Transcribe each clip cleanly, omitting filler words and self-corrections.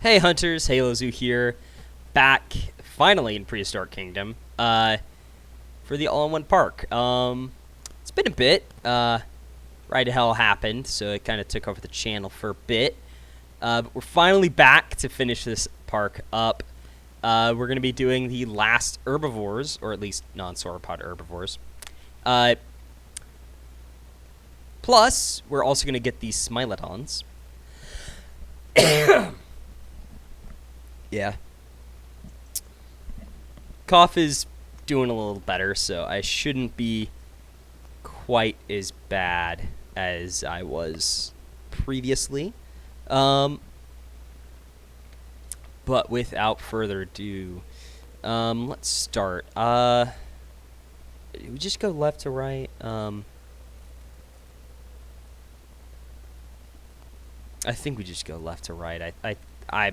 Hey hunters, Halo Zoo here, back finally in Prehistoric Kingdom, for the all-in-one park. It's been a bit. Ride to Hell happened, so it kind of took over the channel for a bit. But we're finally back to finish this park up. We're going to be doing the last herbivores, or at least non-sauropod herbivores. Plus, we're also going to get these Smilodons. Yeah. Cough is doing a little better, so I shouldn't be quite as bad as I was previously. But without further ado, let's start. We just go left to right. I think we just go left to right. I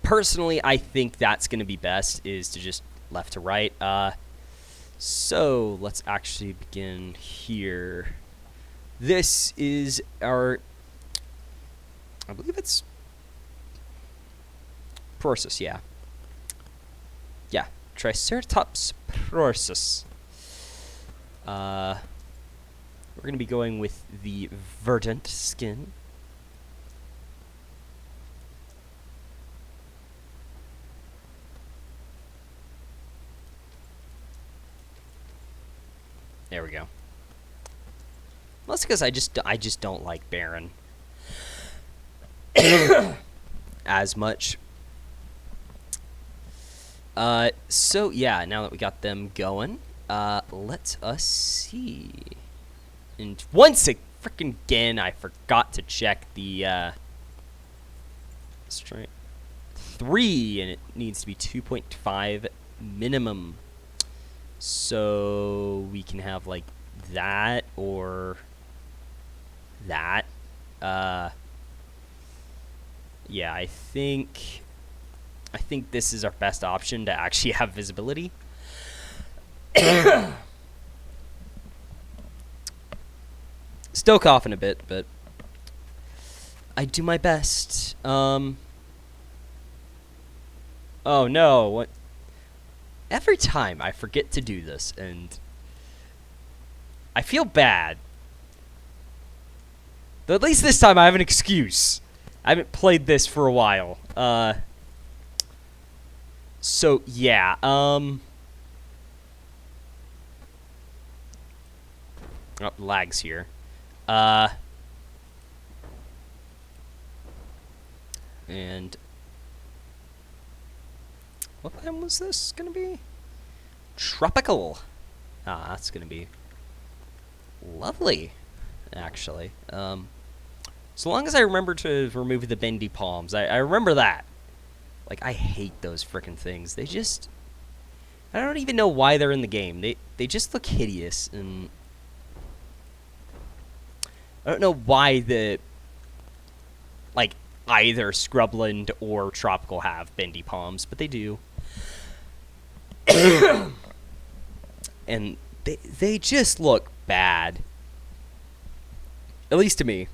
personally, I think that's going to be best, is to just left to right. So let's actually begin here. This is our, I believe it's Prorsus, yeah. Yeah, Triceratops Prorsus. We're going to be going with the verdant skin. There we go. Mostly because I just don't like Baron as much. So yeah, now that we got them going, let us see. And once again, I forgot to check the strength 3, and it needs to be 2.5 minimum. So we can have like that or that. Yeah, I think this is our best option to actually have visibility. Still coughing a bit, but I do my best. Oh no, what? Every time I forget to do this, and I feel bad. Though at least this time I have an excuse. I haven't played this for a while. So yeah, oh, lags here. And what biome was this gonna be? Tropical. Ah, that's gonna be lovely, actually. So long as I remember to remove the bendy palms. I remember that. Like, I hate those frickin' things. They just, I don't even know why they're in the game. They just look hideous, and I don't know why the, like, either Scrubland or Tropical have bendy palms, but they do. And they just look bad. At least to me.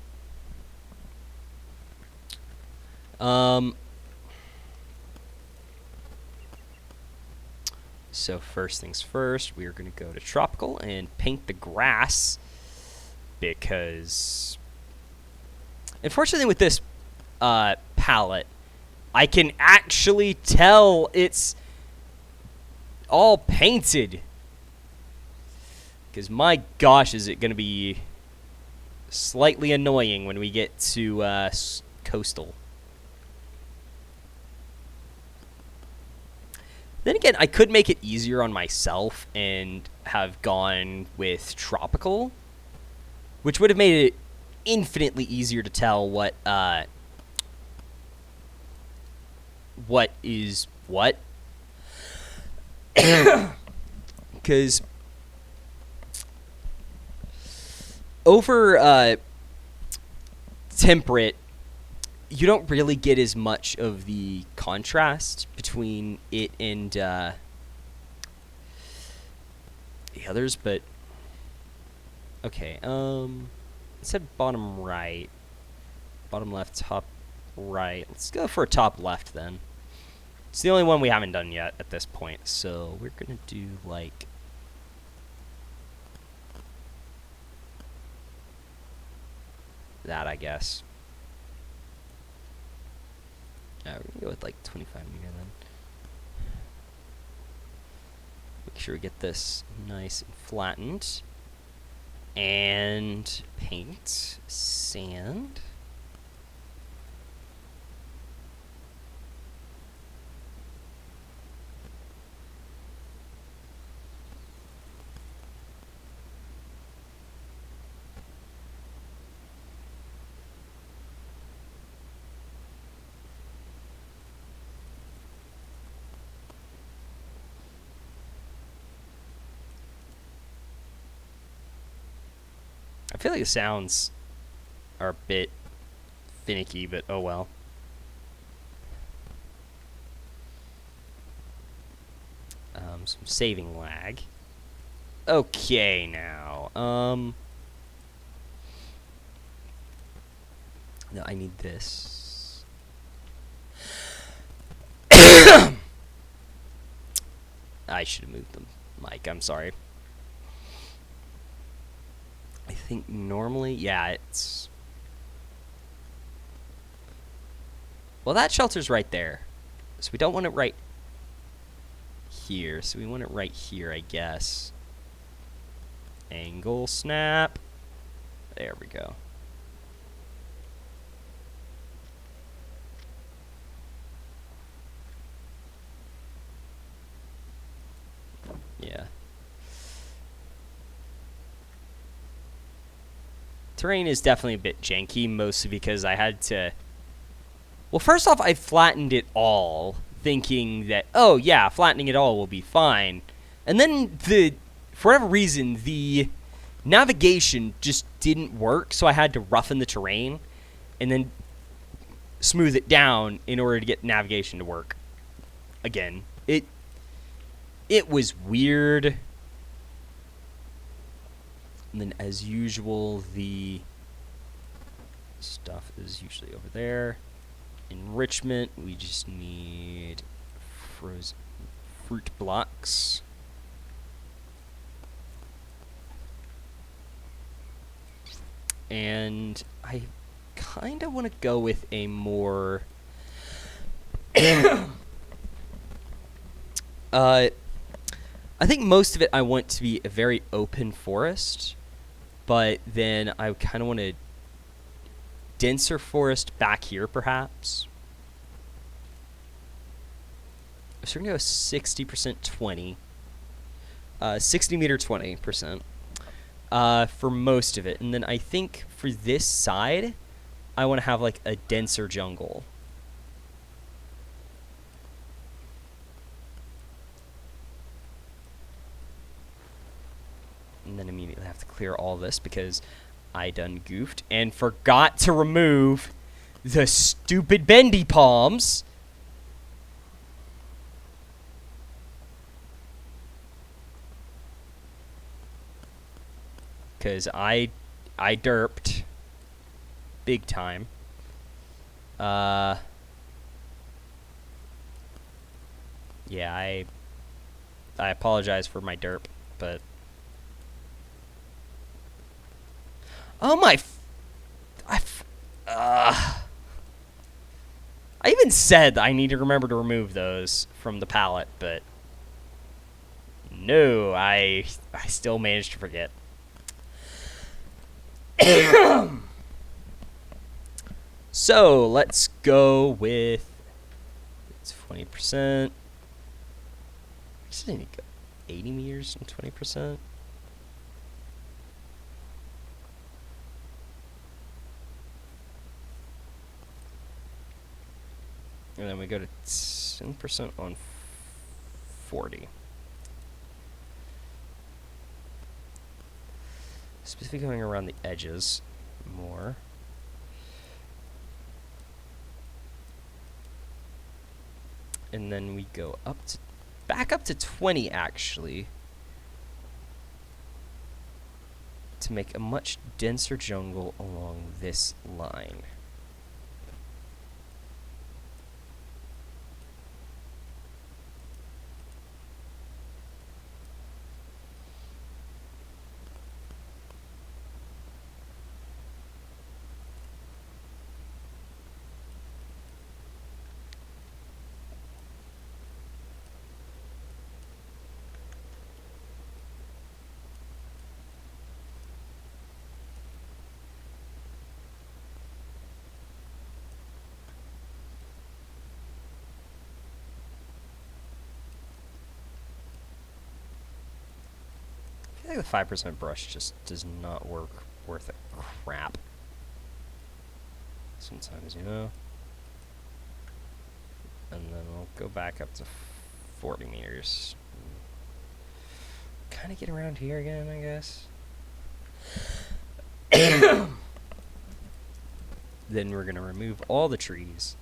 So first things first, we are going to go to Tropical and paint the grass, because unfortunately with this palette, I can actually tell it's all painted. Because my gosh, is it going to be slightly annoying when we get to Coastal. Then again, I could make it easier on myself and have gone with Tropical, which would have made it infinitely easier to tell what is what. Because over temperate, you don't really get as much of the contrast between it and the others, but okay. It said bottom right, bottom left, top right. Let's go for a top left then. It's the only one we haven't done yet at this point, so we're gonna do like that, I guess. We're gonna go with like 25 meter then. Make sure we get this nice and flattened. And paint, sand. I feel like the sounds are a bit finicky, but oh well. Some saving lag. Okay, now. No, I need this. I should have moved the mic. I'm sorry. I think normally, yeah, it's... Well, that shelter's right there. So we don't want it right here. So we want it right here, I guess. Angle snap. There we go. Yeah. Terrain is definitely a bit janky, mostly because I had to... Well, first off, I flattened it all, thinking that, oh, yeah, flattening it all will be fine. And then, for whatever reason, the navigation just didn't work, so I had to roughen the terrain and then smooth it down in order to get navigation to work. Again, it was weird. And then, as usual, the stuff is usually over there. Enrichment, we just need frozen fruit blocks. And I kind of want to go with a more... I think most of it I want to be a very open forest, but then I kind of want a denser forest back here, perhaps. So we're going to go 60%, 20. 60 meter, 20%. For most of it. And then I think for this side, I want to have like a denser jungle. And then immediately have to clear all this because I done goofed and forgot to remove the stupid bendy palms. Because I derped big time. Yeah, I apologize for my derp, but oh my! I even said I need to remember to remove those from the palette, but no, I still managed to forget. So let's go with 20%. I just need to go 80 meters and 20%. And then we go to 10% on 40. Specifically going around the edges more. And then we go up to, back up to 20 actually, to make a much denser jungle along this line. I think the 5% brush just does not work worth a crap. Sometimes, you know. And then we'll go back up to 40 meters. Kind of get around here again, I guess. Then we're going to remove all the trees.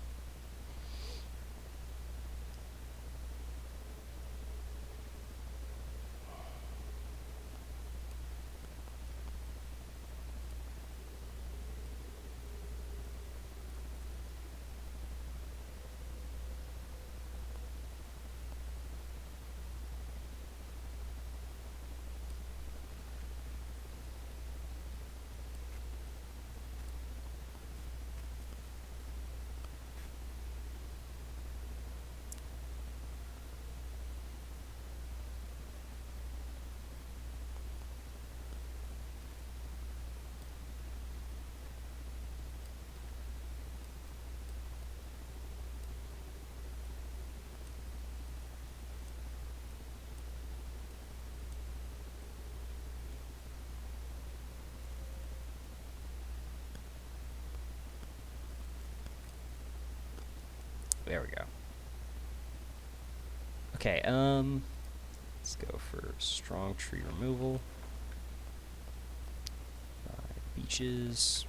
There we go. Okay, let's go for strong tree removal. Beaches.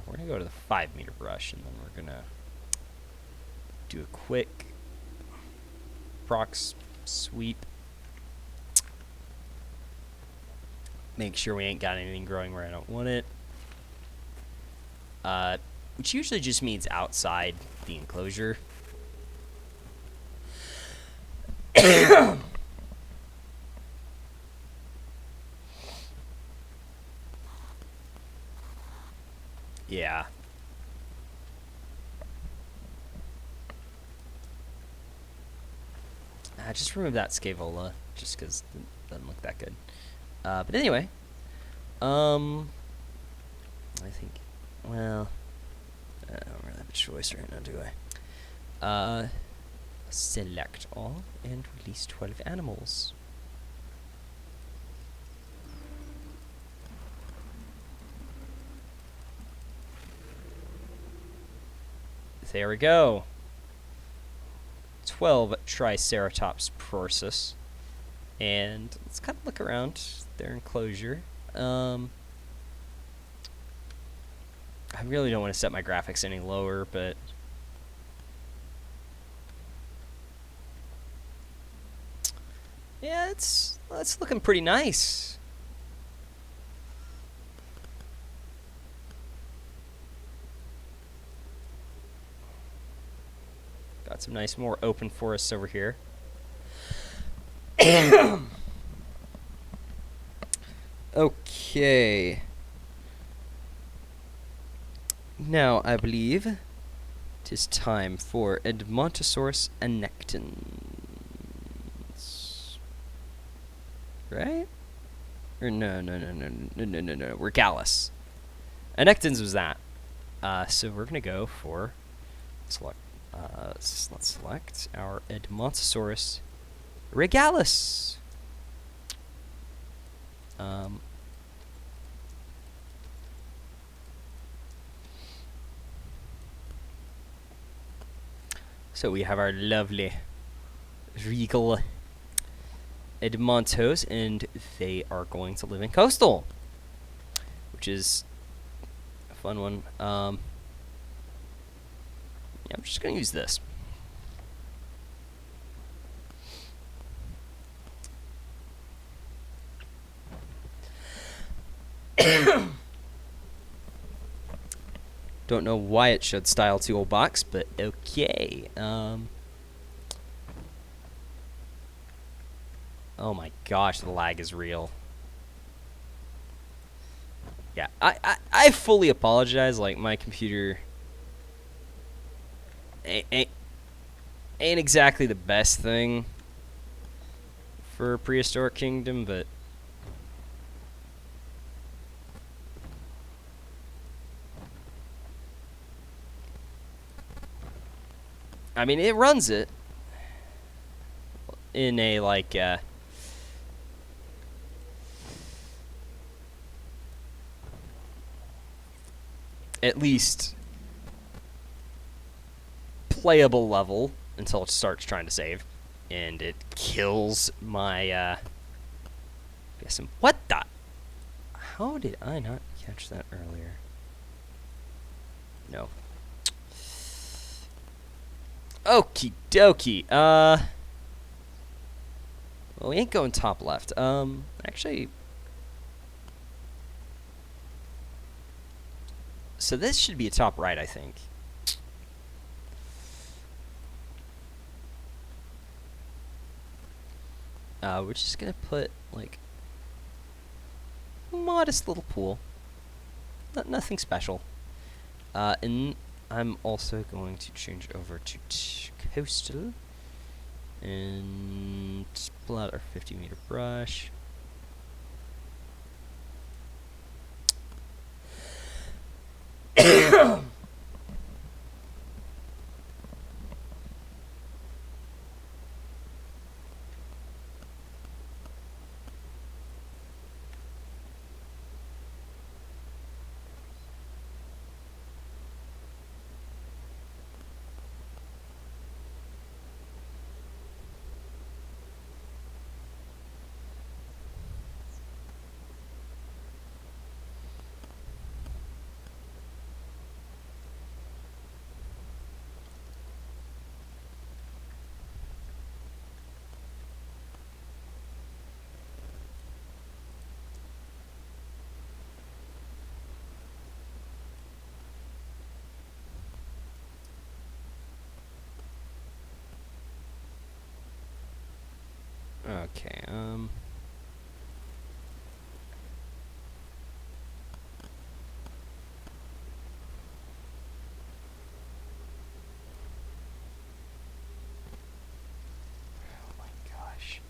We're going to go to the 5-meter brush, and then we're going to do a quick prox sweep. Make sure we ain't got anything growing where I don't want it. Which usually just means outside the enclosure. Yeah. Just remove that scaevola, just because it doesn't look that good. But anyway, I think, well, I don't really have a choice right now, do I? Select all and release 12 animals. There we go. 12 Triceratops prorsus. And let's kind of look around their enclosure. I really don't want to set my graphics any lower, but yeah, it's looking pretty nice. Got some nice more open forests over here. Okay. Now, I believe it is time for Edmontosaurus annectans. Right? Or no. We're Gallus. Annectans was that. So we're going to go for select. Let's select our Edmontosaurus regalis. So we have our lovely regal Edmontos, and they are going to live in coastal, which is a fun one. Yeah, I'm just going to use this. Don't know why it showed style toolbox, but okay. Oh my gosh, the lag is real. Yeah, I fully apologize. Like, my computer ain't exactly the best thing for Prehistoric Kingdom, but I mean, it runs it in a, like, at least playable level until it starts trying to save, and it kills my, guess what the? How did I not catch that earlier? No. Okie dokie. Well, we ain't going top left. Actually, so this should be a top right, I think. We're just gonna put, like, a modest little pool. Nothing special. And I'm also going to change it over to coastal. And pull out our 50-meter brush. Okay, oh my gosh.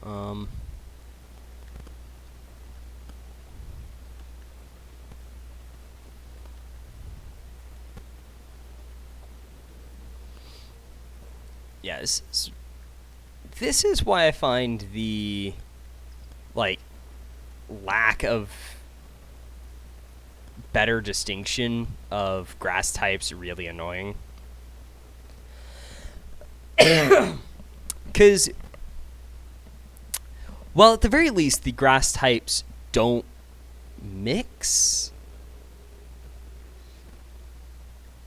Um, yeah, this is why I find the, like, lack of better distinction of grass types really annoying. Because, well, at the very least, the grass types don't mix.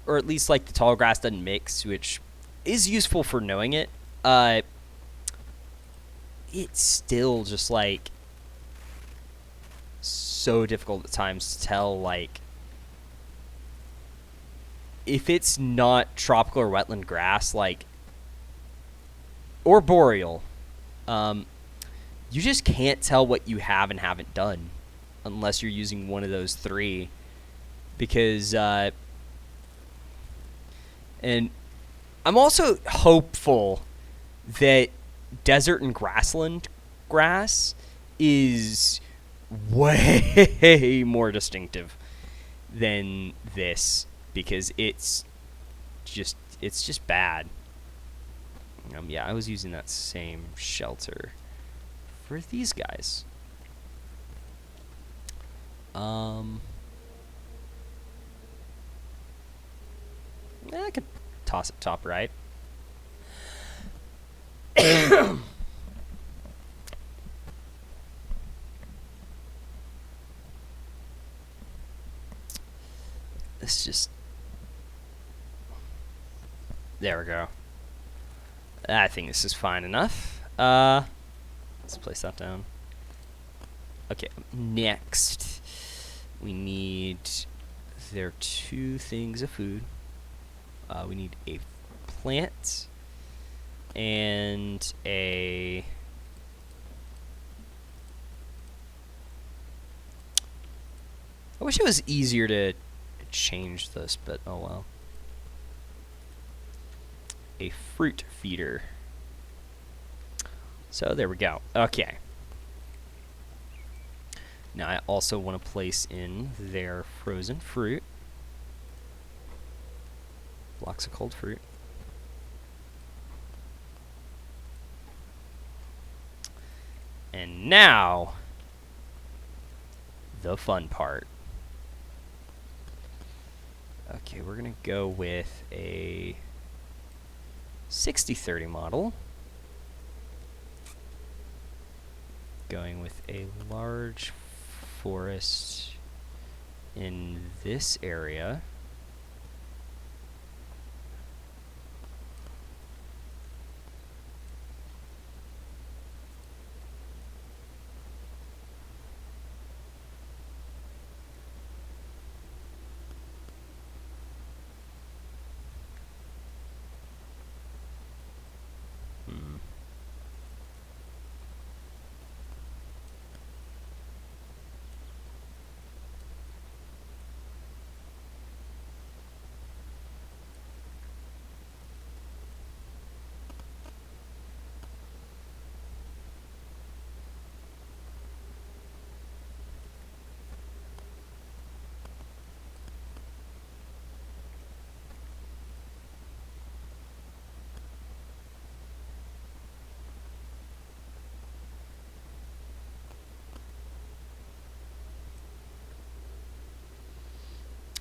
Or at least, like, the tall grass doesn't mix, which is useful for knowing it. It's still just, like, so difficult at times to tell, like, if it's not tropical or wetland grass, like, or boreal, you just can't tell what you have and haven't done unless you're using one of those three. Because, and I'm also hopeful that desert and grassland grass is way more distinctive than this, because it's just bad. Yeah, I was using that same shelter for these guys. I could toss it top right. This just... There we go. I think this is fine enough. Let's place that down. Okay, next we need... There are 2 things of food. We need a plant and a... I wish it was easier to change this, but oh well. A fruit feeder. So there we go. Okay. Now I also want to place in their frozen fruit. Blocks of cold fruit. And now, the fun part. Okay, we're going to go with a 60/30 model. Going with a large forest in this area.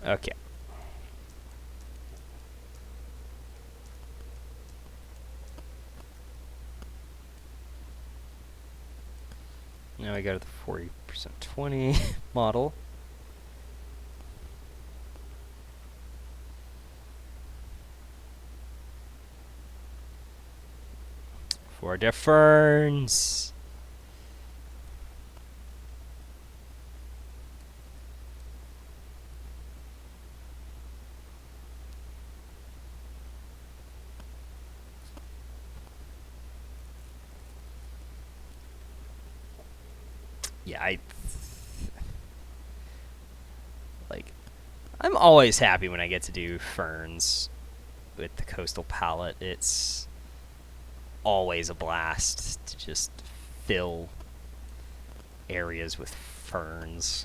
Okay. Now I go to the 40% 20 model. For the ferns. Yeah, I'm always happy when I get to do ferns with the coastal palette. It's always a blast to just fill areas with ferns.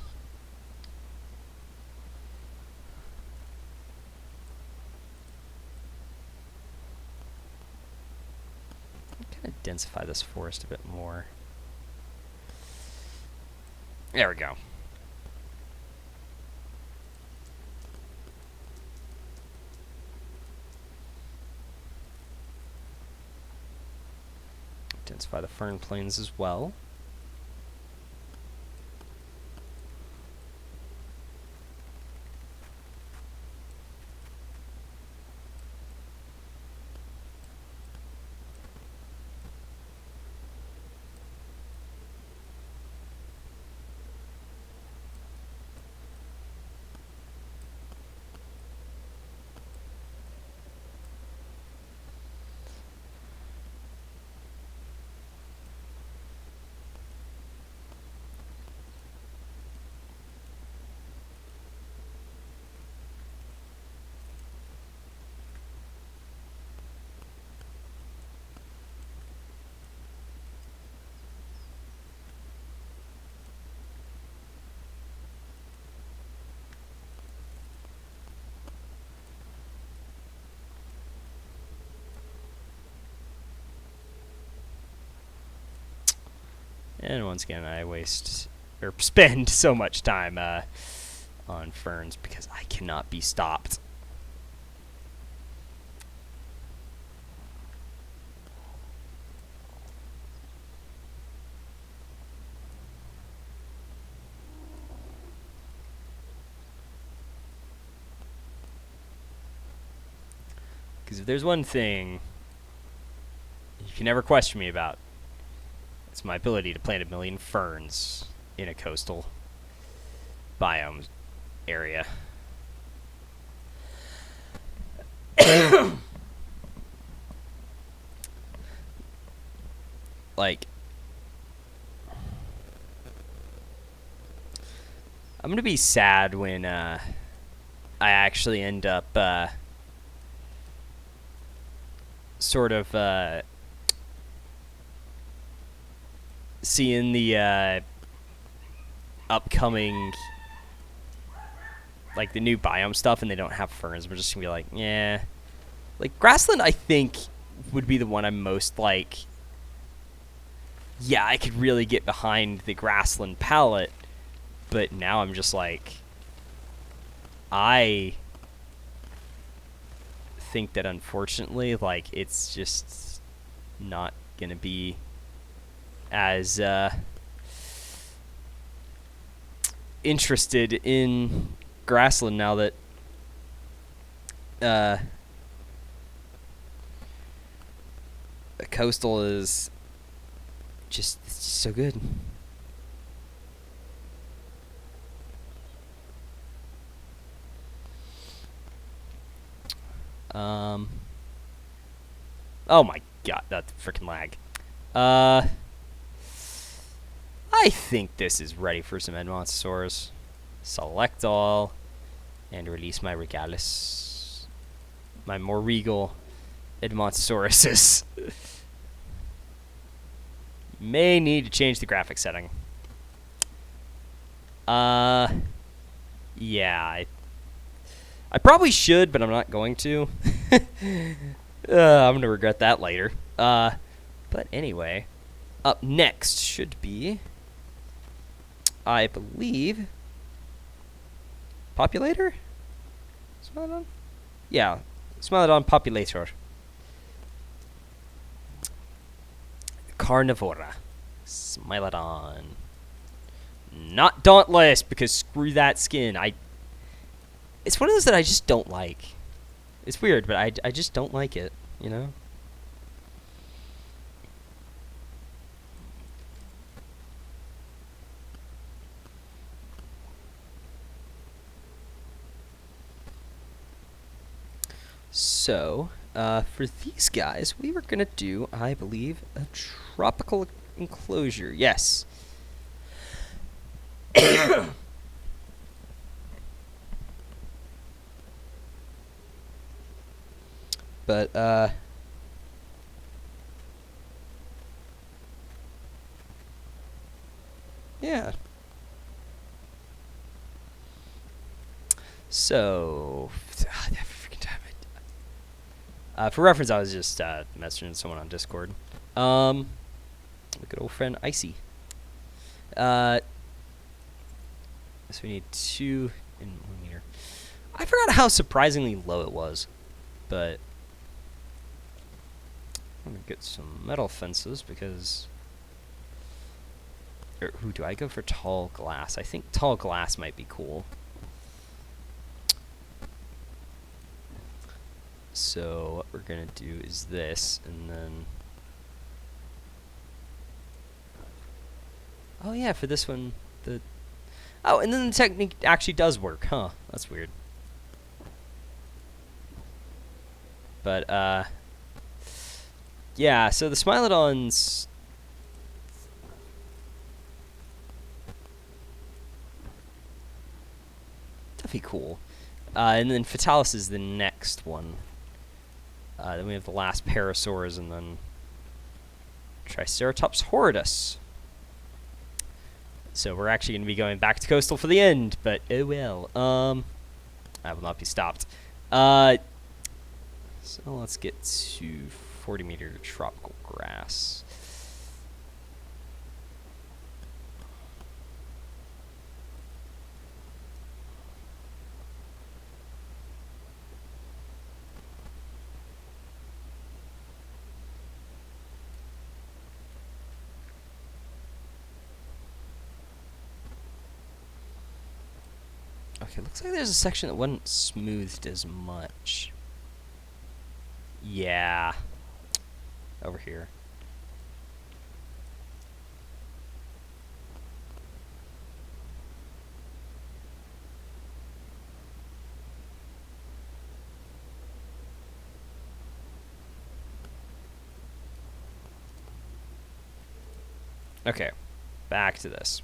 Kind of densify this forest a bit more. There we go. Densify the fern plains as well. And once again, I spend so much time on ferns because I cannot be stopped. Because if there's one thing you can never question me about, it's my ability to plant 1,000,000 ferns in a coastal biome area. Like, I'm gonna be sad when I actually end up sort of seeing the upcoming, like, the new biome stuff, and they don't have ferns. We're just gonna be like, yeah. Like, grassland, I think, would be the one I'm most like, yeah, I could really get behind the grassland palette. But now I'm just like, I think that unfortunately, like, it's just not gonna be as interested in grassland now that coastal is just so good. Oh my god, that freaking lag. I think this is ready for some Edmontosaurus. Select all, and release my regalis. My more regal Edmontosauruses. May need to change the graphic setting. Yeah, I probably should, but I'm not going to. I'm gonna regret that later. But anyway, up next should be, I believe, Populator? Smilodon? Yeah, Smilodon Populator. Carnivora. Smilodon. Not Dauntless, because screw that skin. It's one of those that I just don't like. It's weird, but I just don't like it, you know? So, for these guys, we were going to do, I believe, a tropical enclosure. Yes. But, yeah. So, for reference, I was just messaging someone on Discord. My good old friend Icy. So we need 2 in 1 meter. I forgot how surprisingly low it was, but I'm gonna get some metal fences because. Who do I go for? Tall glass. I think tall glass might be cool. So what we're gonna do is this, and then. Oh yeah, for this one, oh, and then the technique actually does work, huh? That's weird. But yeah. So the Smilodons. Definitely cool. And then Fatalis is the next one. Then we have the last Parasaurs, and then Triceratops horridus. So we're actually going to be going back to coastal for the end, but oh well. I will not be stopped. So let's get to 40-meter tropical grass. Okay, looks like there's a section that wasn't smoothed as much. Yeah. Over here. Okay. Back to this.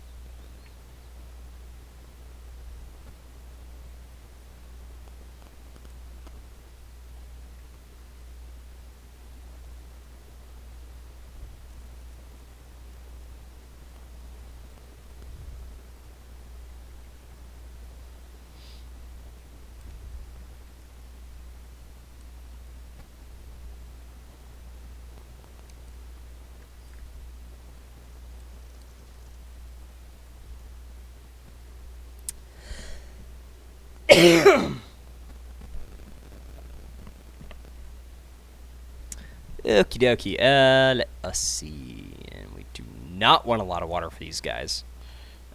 Okie dokie. Let us see. And we do not want a lot of water for these guys.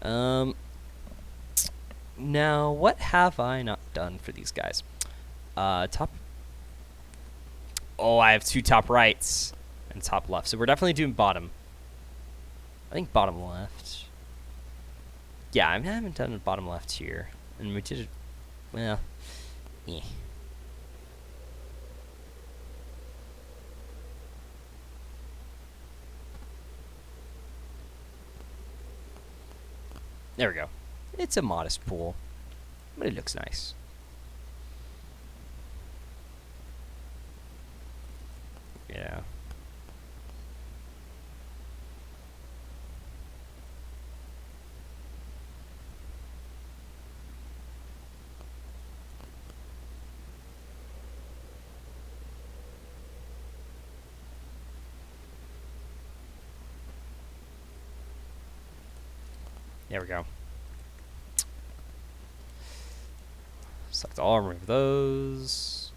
Now, what have I not done for these guys? Top. Oh, I have 2 top rights and top left. So we're definitely doing bottom. I think bottom left. Yeah, I haven't done bottom left here. And we did it. Well, eh. There we go. It's a modest pool, but it looks nice. Yeah. There we go. Select all, remove those.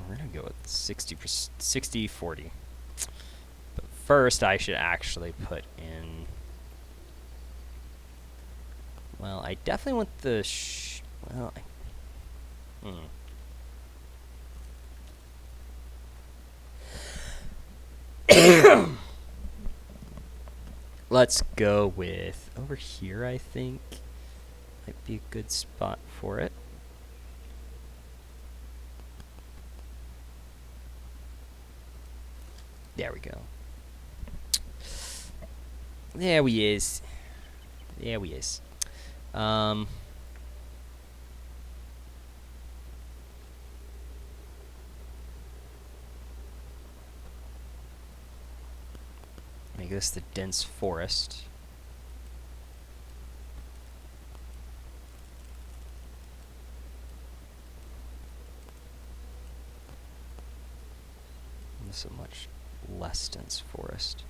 We're gonna go with 60, 40. But first, I should actually put in. Well, I definitely want the. Well, Let's go with over here, I think. Might be a good spot for it. There we go. There we is. There we is. Make this the dense forest. This is a much less dense forest.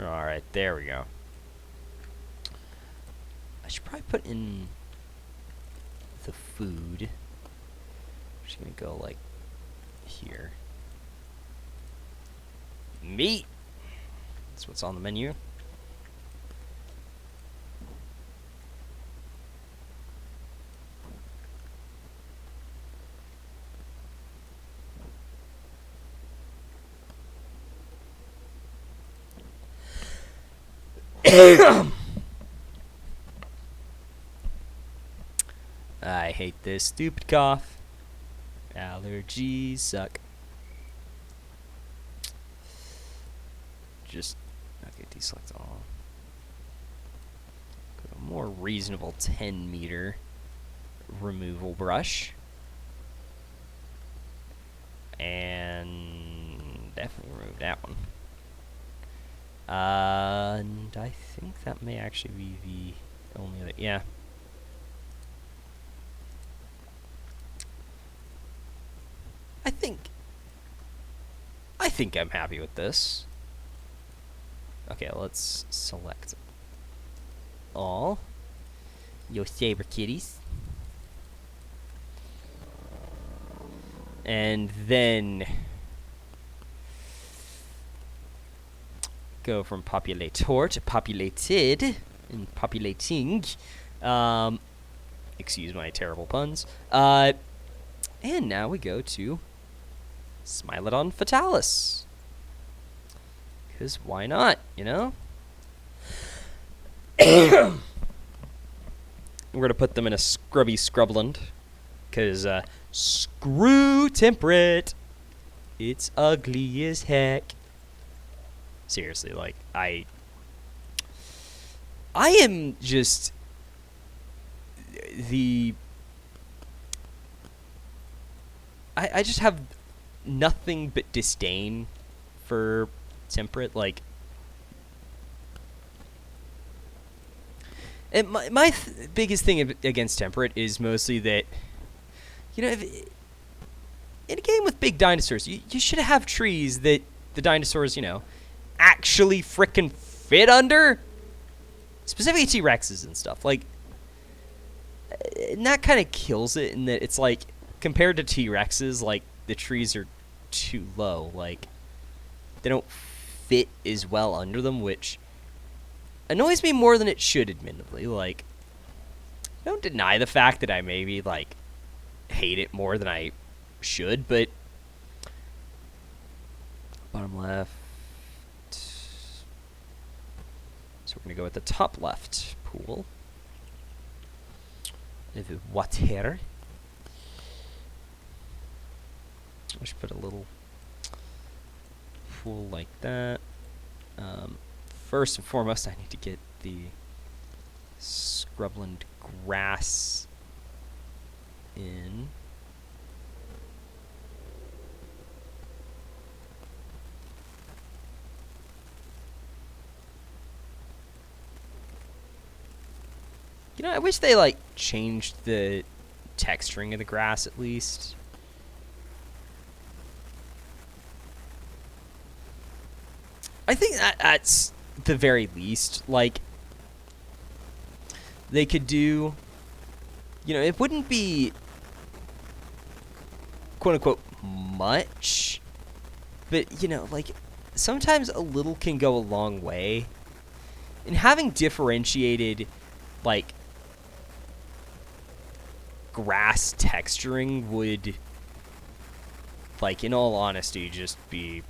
Alright, there we go. I should probably put in the food. I'm just gonna go like here. Meat! That's what's on the menu. I hate this stupid cough. Allergies suck. Just okay, deselect all. Go to a more reasonable 10-meter removal brush. And definitely remove that one. And I think that may actually be the only other, yeah. I think I'm happy with this. Okay, let's select all your saber kitties. And then go from populator to populated and populating. Excuse my terrible puns. And now we go to Smilodon fatalis. Because why not, you know? We're going to put them in a scrubby scrubland. Because, screw temperate. It's ugly as heck. Seriously, like, I am just I just have nothing but disdain for temperate, like, and my biggest thing against temperate is mostly that, you know, in a game with big dinosaurs, you should have trees that the dinosaurs, you know, actually frickin' fit under, specifically T-Rexes and stuff, like, and that kind of kills it in that it's like, compared to T-Rexes, like, the trees are too low, like, they don't fit as well under them, which annoys me more than it should, admittedly. Like, I don't deny the fact that I maybe, like, hate it more than I should, but bottom left. So we're going to go with the top left pool. The water. I should put a little pool like that. First and foremost, I need to get the scrubland grass in. You know, I wish they, like, changed the texturing of the grass at least. I think that's the very least, like, they could do, you know, it wouldn't be, quote-unquote, much, but, you know, like, sometimes a little can go a long way. And having differentiated, like, grass texturing would, like, in all honesty, just be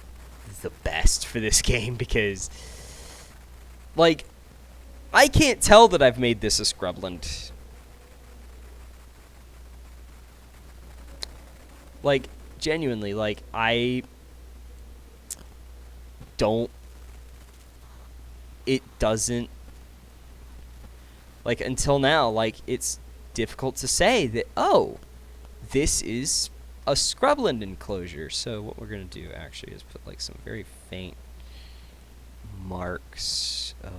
the best for this game, because, like, I can't tell that I've made this a scrubland. Like, genuinely, like, I don't, it doesn't, like, until now, like, it's difficult to say that, oh, this is a scrubland enclosure. So what we're going to do actually is put, like, some very faint marks of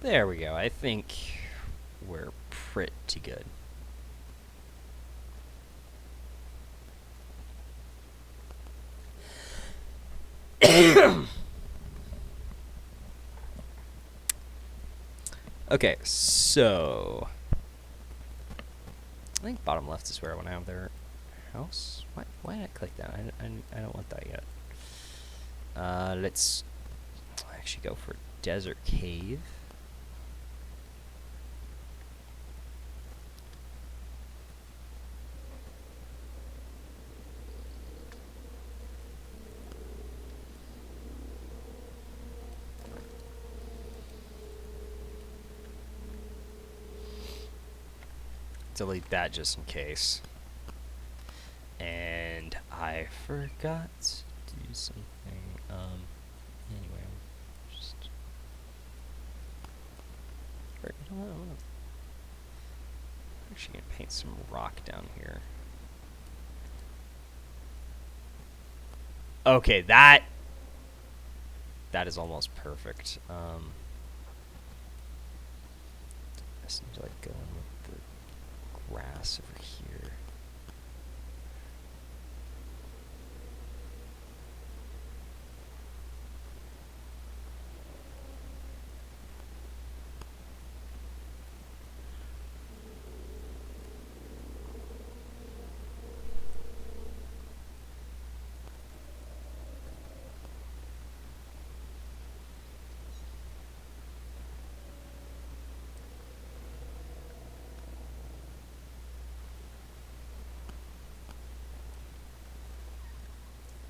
There we go. I think we're pretty good. Okay, so I think bottom left is where I want to have their house. Why did I click that? I don't want that yet. Let's actually go for desert cave. Delete that just in case. And I forgot to do something. Anyway, just. I'm actually gonna paint some rock down here. Okay, that is almost perfect. I seem to like going with the grass over here.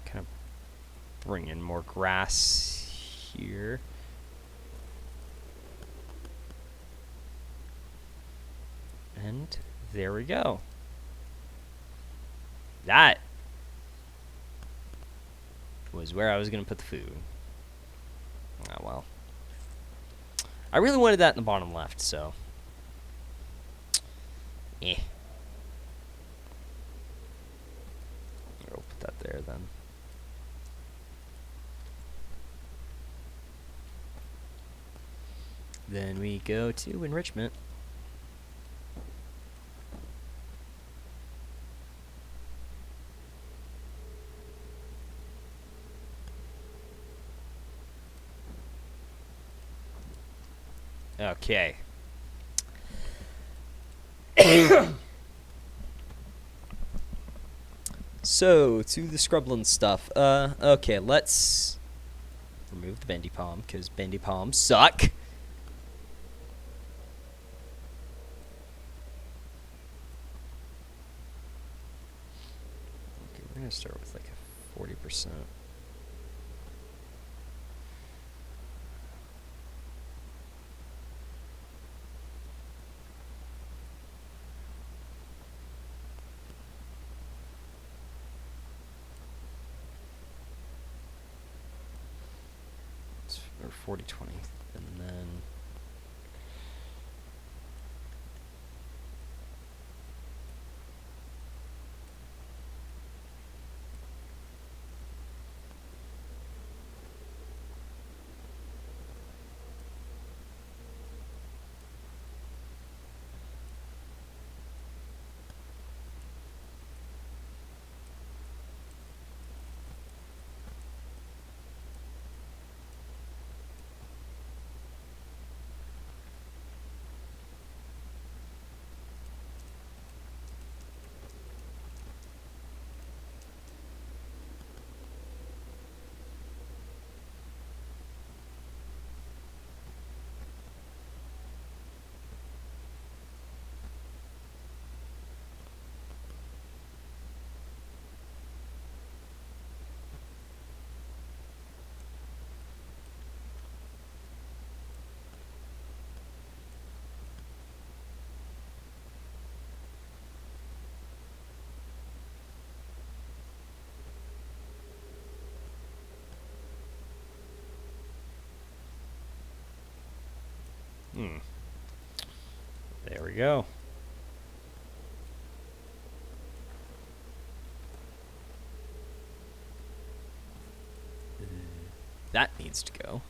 Kind of bring in more grass here. And there we go. That was where I was going to put the food. Oh, well. I really wanted that in the bottom left, so. Eh. I'll put that there then. Then we go to enrichment. Okay. So, to the scrubland stuff. Okay, let's remove the bendy palm, because bendy palms suck. Okay, we're going to start with like a 40%. Or 40-20, and then there we go. That needs to go.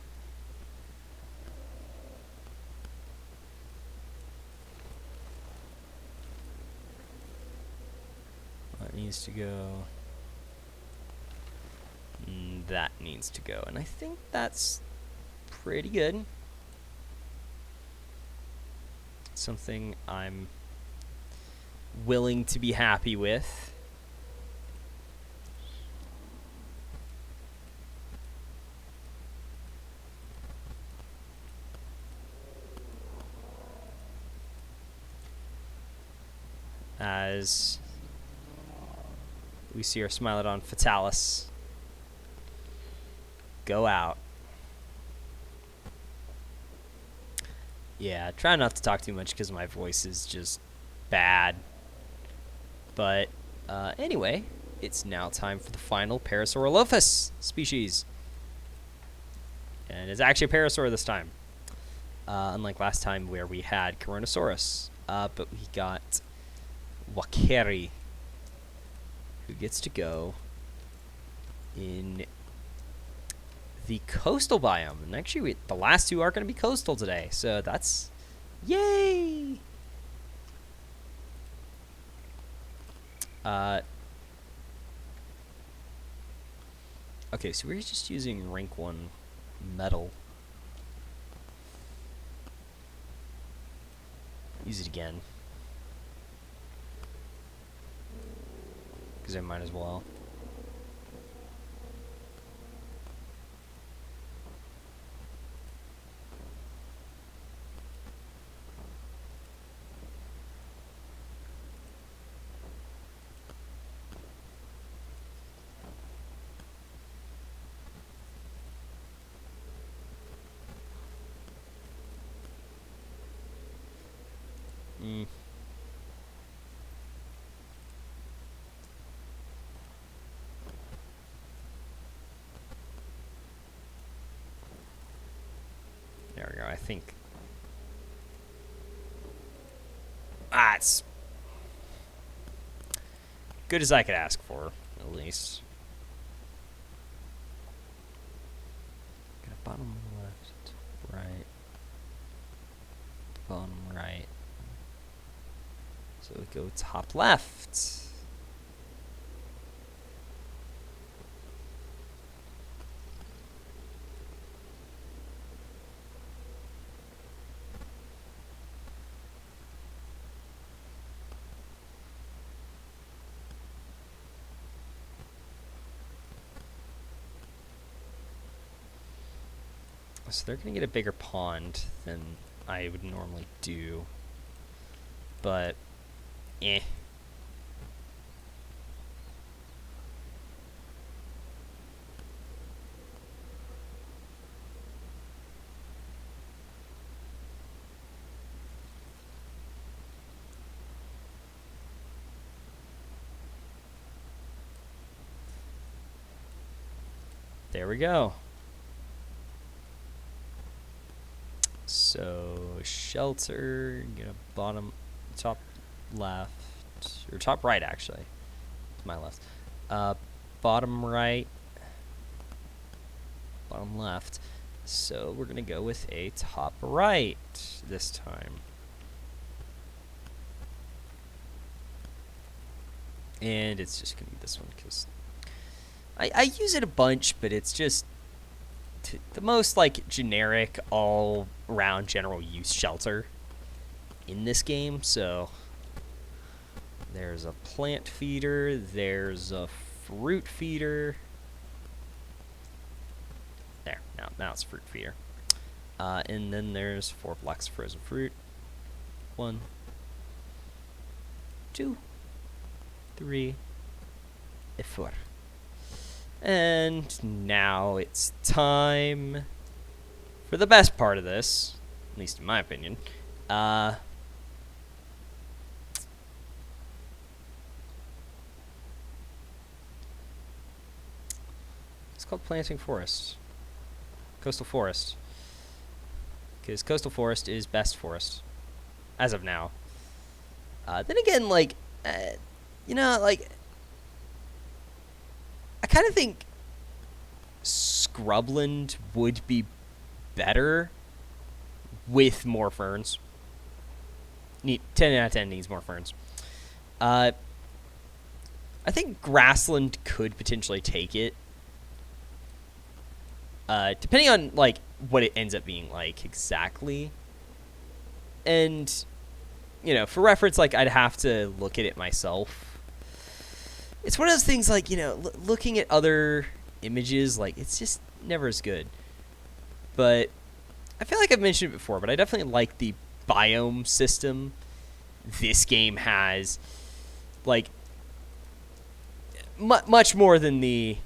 needs to go. That needs to go. And I think that's pretty good. Something I'm willing to be happy with. As we see our Smilodon Fatalis go out. Yeah, try not to talk too much because my voice is just bad. But anyway, it's now time for the final Parasaurolophus species. And it's actually a Parasaur this time. Unlike last time where we had Coronosaurus. But we got Wakeri, who gets to go in the coastal biome. And actually, the last two are going to be coastal today. So that's... Yay! Okay, so we're just using rank 1 metal. Use it again. Because I might as well. There we go, I think. It's good as I could ask for, at least. Got bottom left, right, bottom right. So we go top left. So they're going to get a bigger pond than I would normally do. But, eh. There we go. So, shelter, get a bottom, top left, or top right actually, to my left. Bottom right, bottom left. So we're gonna go with a top right this time. And it's just gonna be this one because I use it a bunch, but it's just the most like generic all around general use shelter in this game. So there's a plant feeder, there's a fruit feeder. There, now it's fruit feeder. And then there's 4 blocks of frozen fruit. 1, 2, 3, and 4. And now it's time for the best part of this, at least in my opinion. It's called planting forest. Coastal forest. Because coastal forest is best forest. As of now. Then again, like, you know, like, I kind of think scrubland would be better with more ferns. 10 out of 10 needs more ferns. I think grassland could potentially take it. Depending on, like, what it ends up being like exactly. And, you know, for reference, like, I'd have to look at it myself. It's one of those things, like, you know, looking at other images, like, it's just never as good. But I feel like I've mentioned it before, but I definitely like the biome system this game has. Like, much more than the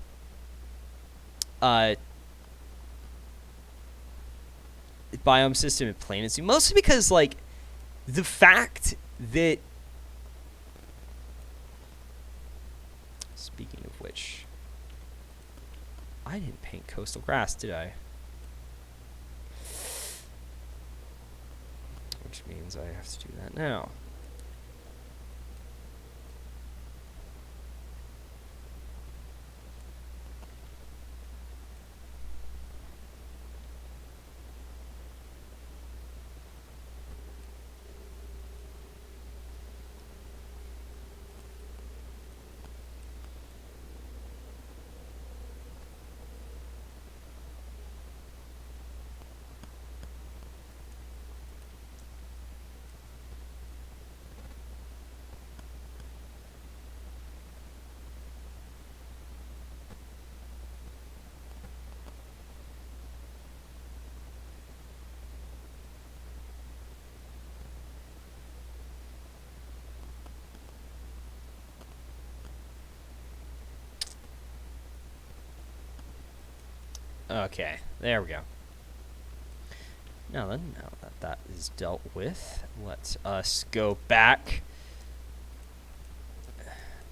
biome system in Planet Zoo, mostly because, like, the fact that, speaking of which, I didn't paint coastal grass, did I? Which means I have to do that now. Okay, there we go. Now then, now that that is dealt with, let us go back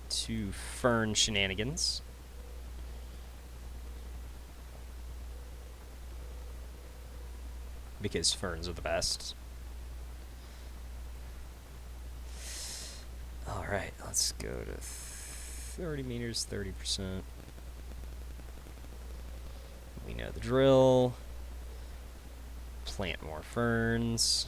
to fern shenanigans. Because ferns are the best. Alright, let's go to 30 meters, 30%. We know the drill. Plant more ferns.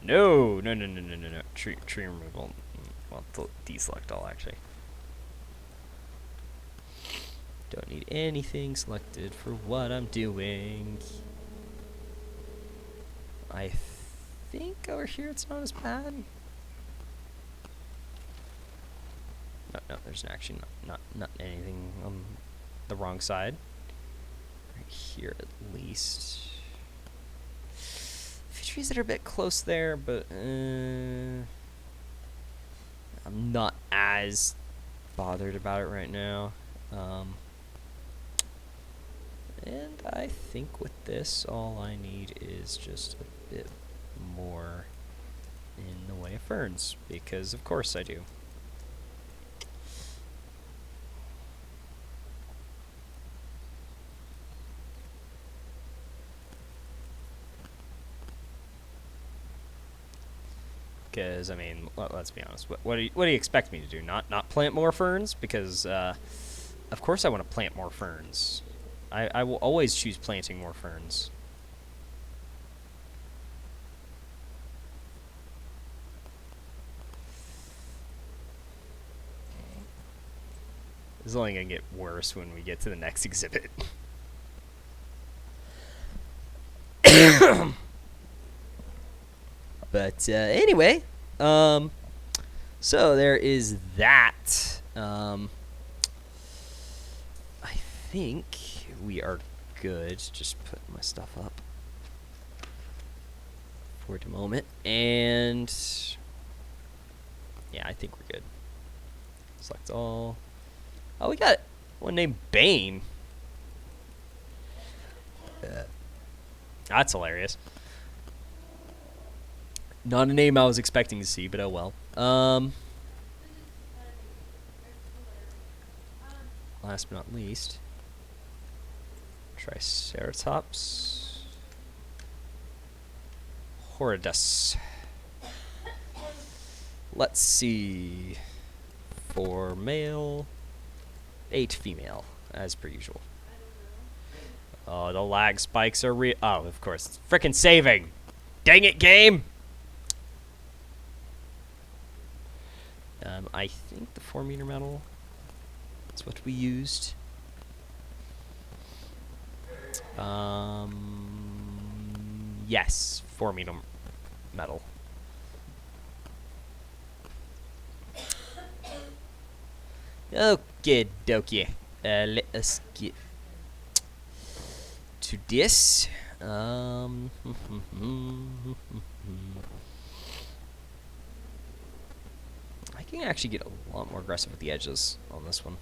No, no, no, no, no, no, no. Tree removal. Well, deselect all, actually. Don't need anything selected for what I'm doing. I think over here it's not as bad. No, no, there's actually not anything on the wrong side. Right here, at least. Trees that are a bit close there, but I'm not as bothered about it right now. And I think with this, all I need is just a bit more in the way of ferns, because of course I do. Because, I mean, let's be honest. What do you expect me to do? Not plant more ferns? Because, of course I want to plant more ferns. I will always choose planting more ferns. This is only going to get worse when we get to the next exhibit. But anyway, so there is that. I think we are good. Just put my stuff up for the moment. And yeah, I think we're good. Select all. Oh, we got one named Bane. That's hilarious. Not a name I was expecting to see, but oh well. Last but not least, Triceratops. Horridus. Let's see. 4 male, 8 female, as per usual. Oh, the lag spikes are real. Oh, of course. It's frickin' saving. Dang it, game! I think the 4-meter metal is what we used. Yes, 4-meter metal. Okay, dokie. Let us get to this. I can actually get a lot more aggressive with the edges on this one.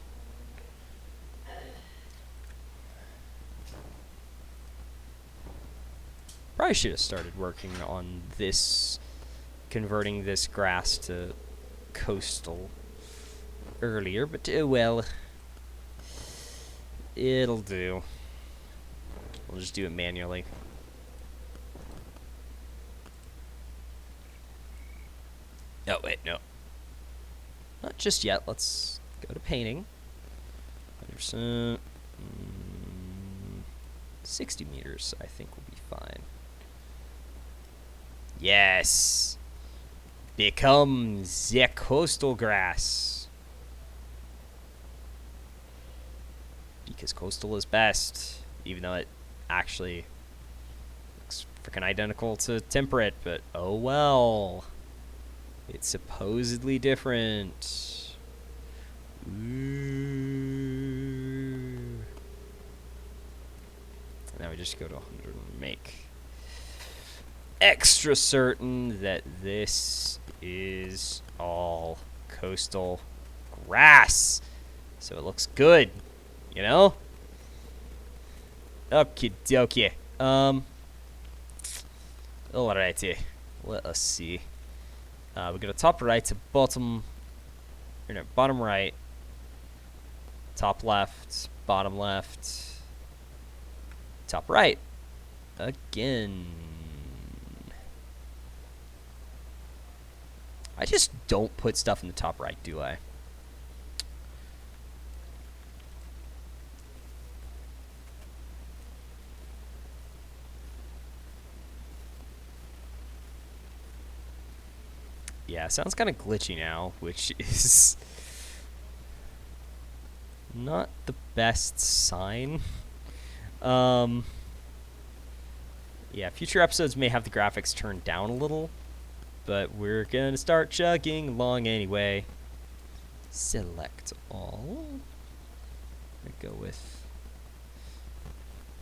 Probably should have started working on this, converting this grass to coastal earlier, but oh well. It'll do. We'll just do it manually. Oh, wait, no. Not just yet. Let's go to painting. 100%. 60 meters, I think, will be fine. Yes! Become the coastal grass. Because coastal is best, even though it actually looks freaking identical to temperate, but oh well. It's supposedly different. Ooh. Now we just go to 100 and make extra certain that this is all coastal grass. So it looks good, you know? Okie dokie. Alrighty. Let us see. We got a top right to bottom, or no, bottom right, top left, bottom left, top right. Again. I just don't put stuff in the top right, do I? Yeah, sounds kind of glitchy now, which is not the best sign. Yeah, future episodes may have the graphics turned down a little, but we're gonna start chugging along anyway. Select all. I'm gonna go with,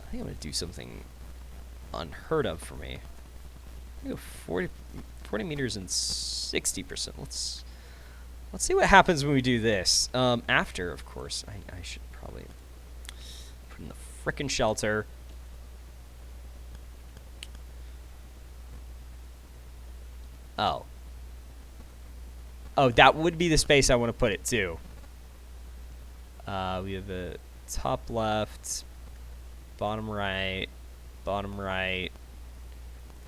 I think I'm gonna do something unheard of for me. I'm gonna go 40 meters and 60%. Let's see what happens when we do this. After, of course, I should probably put in the frickin' shelter. Oh. Oh, that would be the space I want to put it too. We have a top left, bottom right,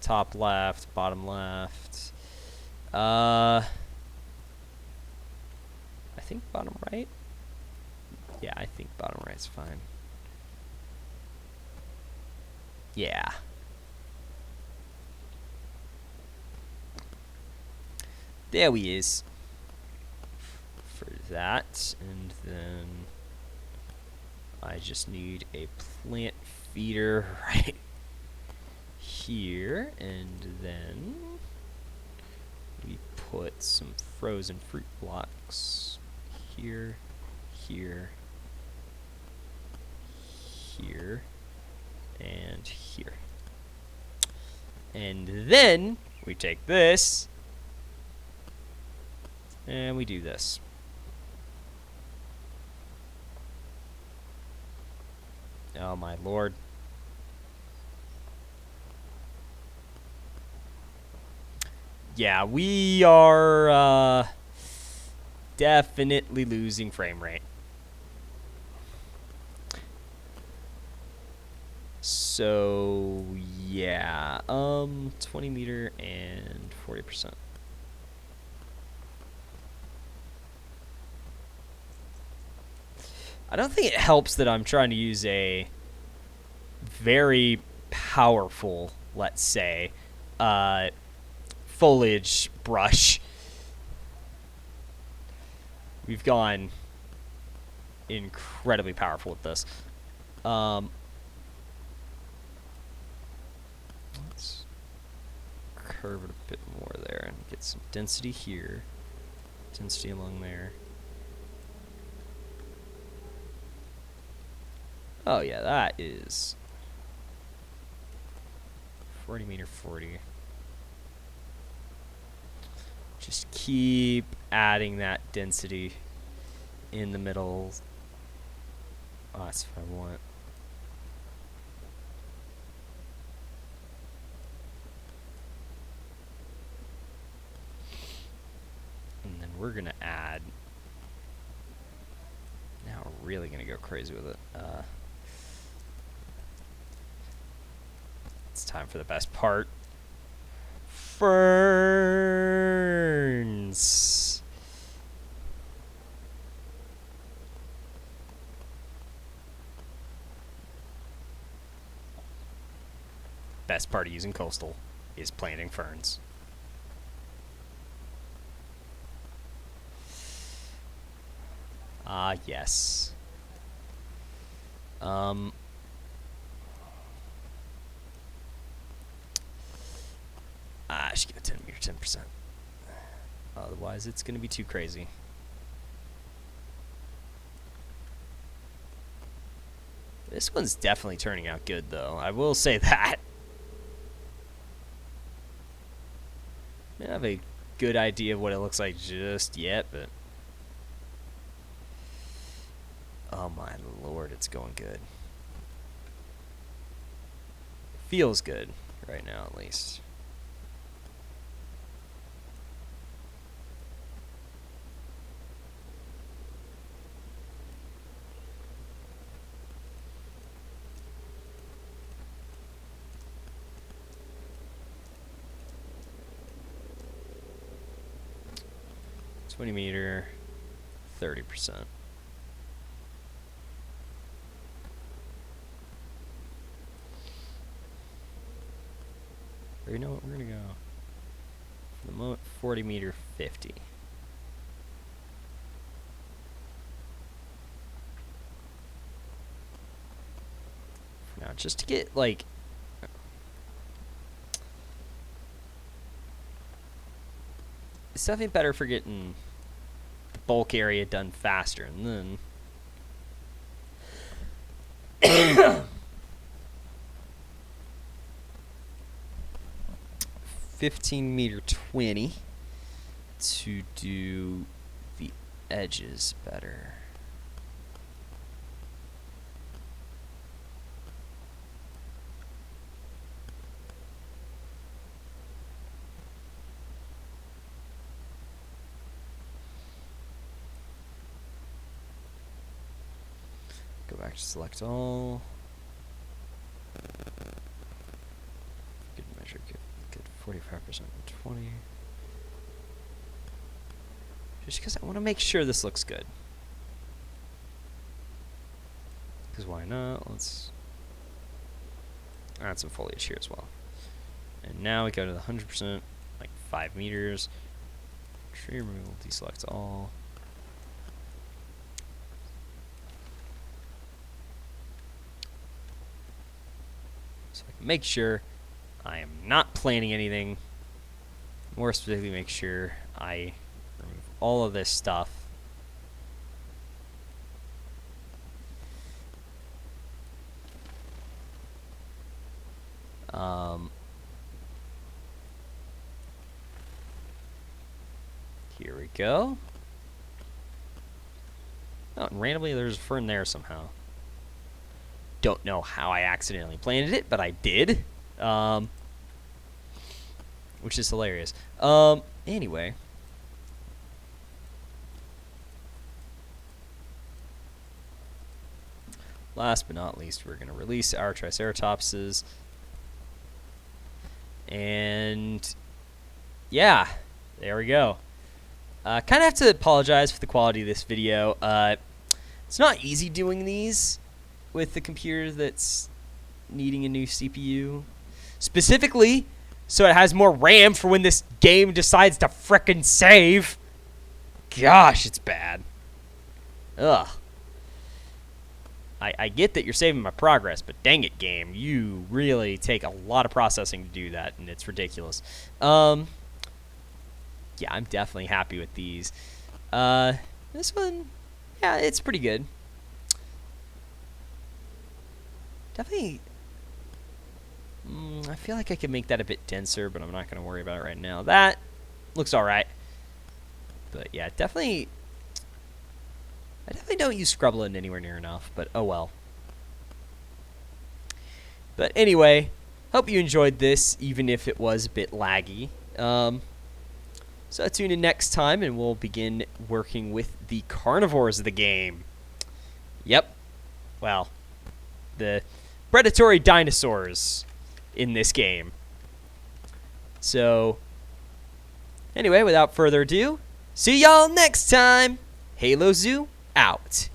top left, bottom left. I think bottom right. Yeah, I think bottom right's fine. Yeah. There we is. For that, and then I just need a plant feeder right here, and then we put some frozen fruit blocks here, here, here, and here. And then we take this and we do this. Oh my lord. Yeah, we are definitely losing frame rate. So Yeah, 20 meter and 40%. I don't think it helps that I'm trying to use a very powerful, let's say, foliage brush. We've gone incredibly powerful with this. Let's curve it a bit more there and get some density here, density along there. Oh yeah, that is 40 meter 40. Just keep adding that density in the middle. Oh, that's what I want. And then we're gonna add. Now we're really gonna go crazy with it. It's time for the best part. Ferns. Best part of using coastal is planting ferns. Ah, yes. I should give it 10 meter, 10%. Otherwise, it's going to be too crazy. This one's definitely turning out good, though. I will say that. I don't have a good idea of what it looks like just yet, but... Oh my lord, it's going good. Feels good right now, at least. (20 meter), 30%. Or you know what? We're gonna go for the moment 40 meter 50. For now, just to get like. It's definitely better for getting the bulk area done faster, and then 15 meter 20 to do the edges better. Go back to select all. Good measure, good 45% and 20. Just because I want to make sure this looks good. Because why not? Let's add some foliage here as well. And now we go to the 100%, like 5 meters. Tree removal, deselect all. So I can make sure I am not planting anything. More specifically, make sure I remove all of this stuff. Here we go. Oh, and randomly there's a fern there somehow. Don't know how I accidentally planted it, but I did. Which is hilarious. Anyway. Last but not least, we're going to release our Triceratopses. And yeah, there we go. Kind of have to apologize for the quality of this video. It's not easy doing these with the computer that's needing a new CPU. Specifically, so it has more RAM for when this game decides to frickin' save. Gosh, it's bad. Ugh. I get that you're saving my progress, but dang it, game. You really take a lot of processing to do that, and it's ridiculous. Yeah, I'm definitely happy with these. This one, yeah, it's pretty good. Definitely, I feel like I could make that a bit denser, but I'm not going to worry about it right now. That looks all right. But yeah, definitely, I definitely don't use Scrubbling anywhere near enough, but oh well. But anyway, hope you enjoyed this, even if it was a bit laggy. So tune in next time, and we'll begin working with the carnivores of the game. Yep. Well, the predatory dinosaurs in this game. So, anyway, without further ado, see y'all next time. Halo Zoo out.